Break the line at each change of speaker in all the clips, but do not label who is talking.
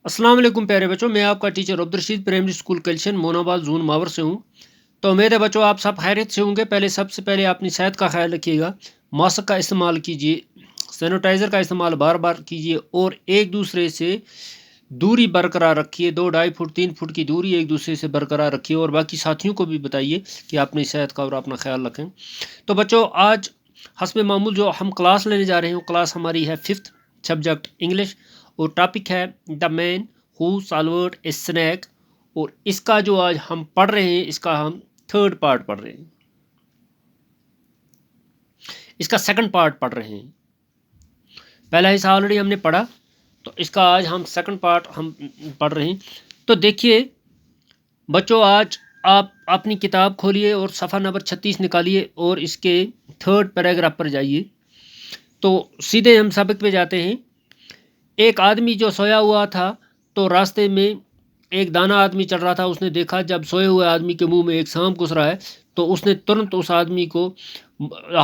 अस्सलाम वालेकुम प्यारे बच्चों, मैं आपका टीचर अब्दुलरशीद प्राइमरी स्कूल कल्शन मोनाबाद जोन मावर से हूँ। तो उम्मीद है बच्चों आप सब खैरियत से होंगे। सबसे पहले अपनी सेहत का ख्याल रखिएगा, मास्क का इस्तेमाल कीजिए, सैनिटाइज़र का इस्तेमाल बार बार कीजिए और एक दूसरे से दूरी बरकरार रखिए। 2-2.5 फुट 3 फुट की दूरी एक दूसरे से बरकरार रखिए और बाकी साथियों को भी बताइए कि अपनी सेहत का और अपना ख्याल रखें। तो बच्चों आज हस्ब मामूल जो हम क्लास लेने जा रहे हैं, क्लास हमारी है 5th सब्जेक्ट इंग्लिश और टॉपिक है the man who solved A snack. और इसका जो आज हम पढ़ रहे हैं, इसका हम 3rd पार्ट पढ़ रहे हैं, इसका 2nd पार्ट पढ़ रहे हैं। पहला हिस्सा ऑलरेडी हमने पढ़ा, तो इसका आज हम 2nd पार्ट हम पढ़ रहे हैं। तो देखिए बच्चों, आज आप अपनी किताब खोलिए और सफ़ा नंबर 36 निकालिए और इसके 3rd पैराग्राफ पर जाइए। तो सीधे हम सबक पे जाते हैं। एक आदमी जो सोया हुआ था, तो रास्ते में एक दाना आदमी चल रहा था। उसने देखा जब सोए हुए आदमी के मुंह में एक सांप घुस रहा है, तो उसने तुरंत उस आदमी को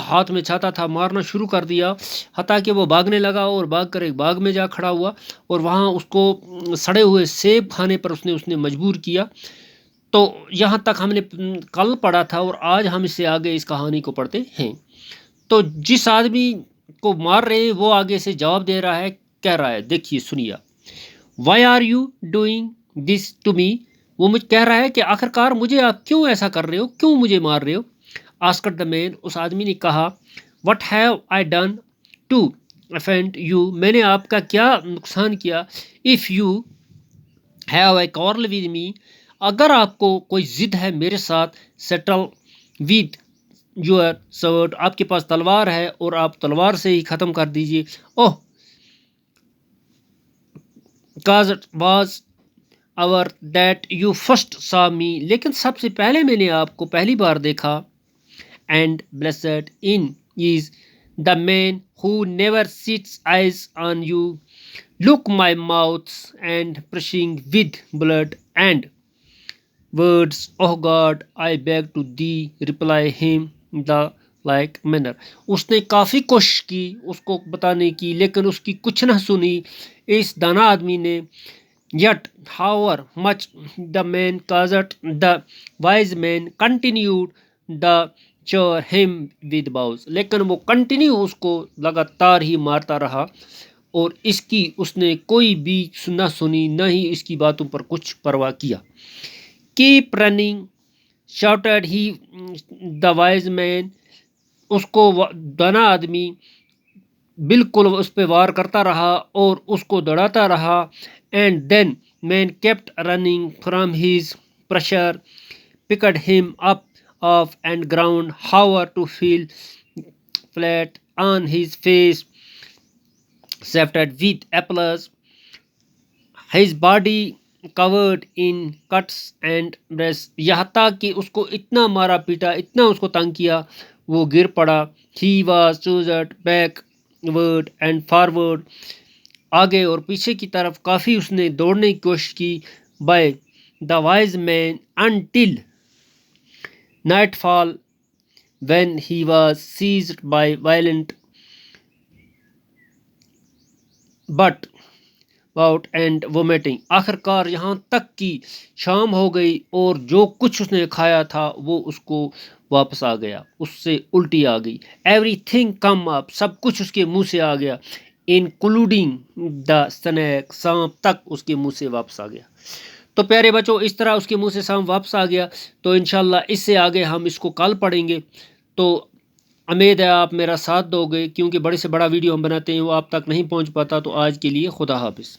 हाथ में छाता था मारना शुरू कर दिया, हत्ता कि वो भागने लगा और भागकर एक बाग में जा खड़ा हुआ और वहाँ उसको सड़े हुए सेब खाने पर उसने मजबूर किया। तो यहाँ तक हमने कल पढ़ा था और आज हम इससे आगे इस कहानी को पढ़ते हैं। तो जिस आदमी को मार रहे हैं वो आगे से जवाब दे रहा है, कह रहा है, देखिए सुनिए, why are you doing this to me. वो मुझे कह रहा है कि आखिरकार मुझे आप क्यों ऐसा कर रहे हो, क्यों मुझे मार रहे हो। आस्क्ड द मैन, उस आदमी ने कहा, what have I done to offend you, मैंने आपका क्या नुकसान किया। If you have a quarrel with me, अगर आपको कोई ज़िद है मेरे साथ, सेटल विद योर sword, आपके पास तलवार है और आप तलवार से ही ख़त्म कर दीजिए। ओह cause it was our that you first saw me, लेकिन सबसे पहले मैंने आपको पहली बार देखा। and blessed in is the man who never sets eyes on you, look my mouth and brushing with blood and words, oh God I beg to thee, reply him the like manner। उसने काफ़ी कोशिश की उसको बताने की, लेकिन उसकी कुछ न सुनी इस दाना आदमी ने। Yet however much the man caused, the wise man continued the chore him with blows, लेकिन वो कंटिन्यू उसको लगातार ही मारता रहा और इसकी उसने कोई भी न सुनी, न ही इसकी बातों पर कुछ परवाह किया। Keep running shouted he, the wise man, उसको दाना आदमी बिल्कुल उस पर वार करता रहा और उसको दौड़ाता रहा। And then man kept running from his pressure, picked him up off and ground, how to feel flat on his face, sifted with apples, his body covered in cuts and bruise, यहाँ तक कि उसको इतना मारा पीटा, इतना उसको तंग किया, वो गिर पड़ा। He was chased backward and forward, आगे और पीछे की तरफ काफ़ी उसने दौड़ने की कोशिश की। By the wise man until nightfall when he was seized by violent but out and vomiting, आखिरकार यहाँ तक कि शाम हो गई और जो कुछ उसने खाया था वो उसको वापस आ गया, उससे उल्टी आ गई। एवरीथिंग कम अप, सब कुछ उसके मुंह से आ गया, इंक्लूडिंग द स्नैक, सांप तक उसके मुंह से वापस आ गया। तो प्यारे बच्चों, इस तरह उसके मुंह से सांप वापस आ गया। तो इंशाल्लाह इससे आगे हम इसको कल पढ़ेंगे। तो उम्मीद है आप मेरा साथ दोगे, क्योंकि बड़े से बड़ा वीडियो हम बनाते हैं वो आप तक नहीं पहुंच पाता। तो आज के लिए खुदा हाफिज़।